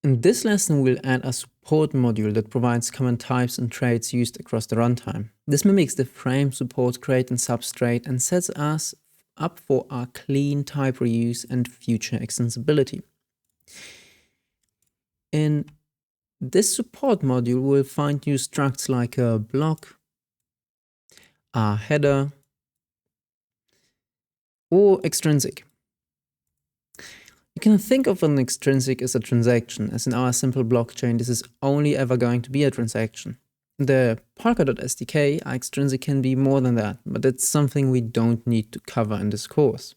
In this lesson, we'll add a support module that provides common types and traits used across the runtime. This mimics the frame support crate in Substrate and sets us up for our clean type reuse and future extensibility. In this support module, we'll find new structs like a block, a header, or extrinsic. You can think of an extrinsic as a transaction, as in our simple blockchain, this is only ever going to be a transaction. In the Polkadot SDK, our extrinsic can be more than that, but it's something we don't need to cover in this course.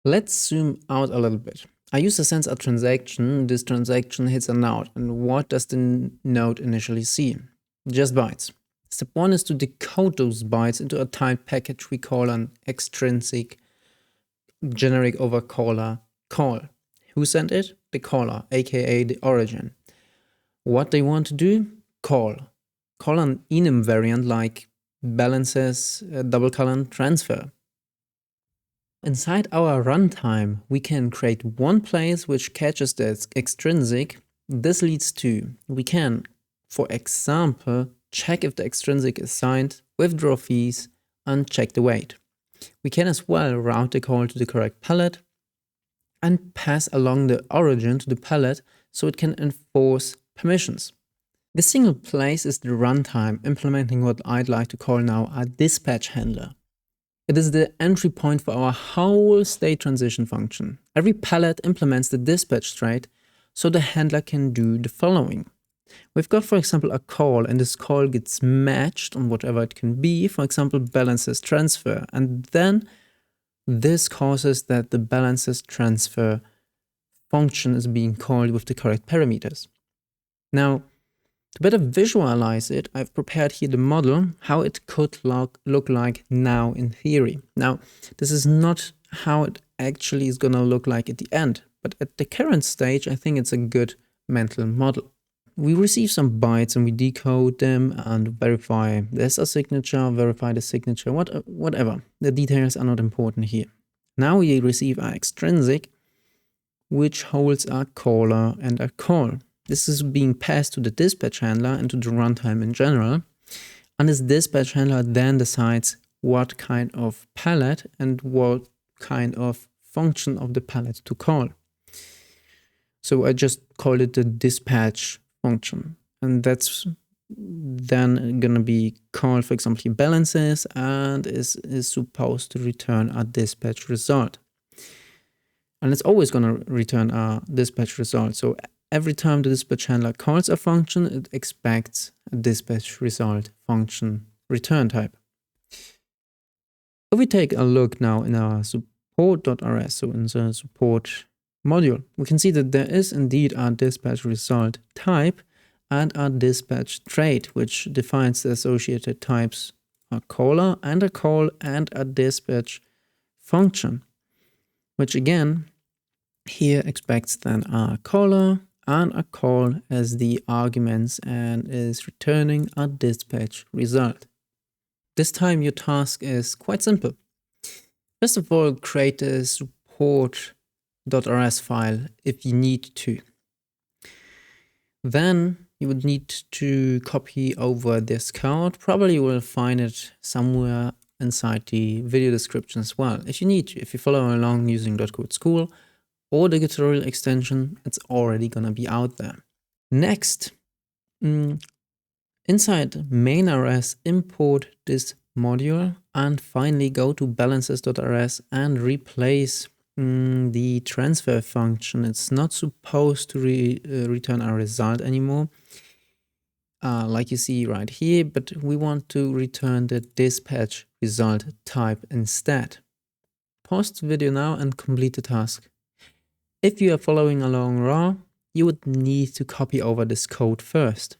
Let's zoom out a little bit. I use a sense a transaction. This transaction hits a node, and what does the node initially see? Just bytes. Step 1 is to decode those bytes into a type package we call an extrinsic generic over caller call. Who sent it? The caller, aka the origin. What they want to do? Call an enum variant like balances, double colon transfer. Inside our runtime, we can create one place which catches the extrinsic. This leads to, we can, for example, check if the extrinsic is signed, withdraw fees, and check the weight. We can as well route the call to the correct palette and pass along the origin to the palette so it can enforce permissions. This single place is the runtime, implementing what I'd like to call now a dispatch handler. It is the entry point for our whole state transition function. Every palette implements the dispatch trait so the handler can do the following. We've got, for example, a call, and this call gets matched on whatever it can be, for example, balances transfer, and then this causes that the balances transfer function is being called with the correct parameters. Now, to better visualize it, I've prepared here the model, how it could look like now in theory. Now, this is not how it actually is going to look like at the end, but at the current stage, I think it's a good mental model. We receive some bytes and we decode them and verify there's a signature, verify the signature, whatever. The details are not important here. Now we receive our extrinsic, which holds a caller and a call. This is being passed to the dispatch handler and to the runtime in general. And this dispatch handler then decides what kind of palette and what kind of function of the palette to call. So I just called it the dispatch function, and that's then going to be called, for example, balances, and is supposed to return a dispatch result. And it's always going to return a dispatch result. So every time the dispatch handler calls a function, it expects a dispatch result function return type. If we take a look now in our support.rs, so in the support module, we can see that there is indeed a dispatch result type and a dispatch trait, which defines the associated types, a caller and a call and a dispatch function, which again here expects then a caller and a call as the arguments and is returning a dispatch result. This time your task is quite simple. First of all, create a support.rs file if you need to. Then you would need to copy over this code. Probably you will find it somewhere inside the video description as well. If you need to, if you follow along using .code School or the tutorial extension, it's already gonna be out there. Next, inside main.rs, import this module and finally go to balances.rs and replace the transfer function. It's not supposed to return a result anymore, like you see right here, but we want to return the dispatch result type instead. Pause the video now and complete the task. If you are following along raw, you would need to copy over this code first.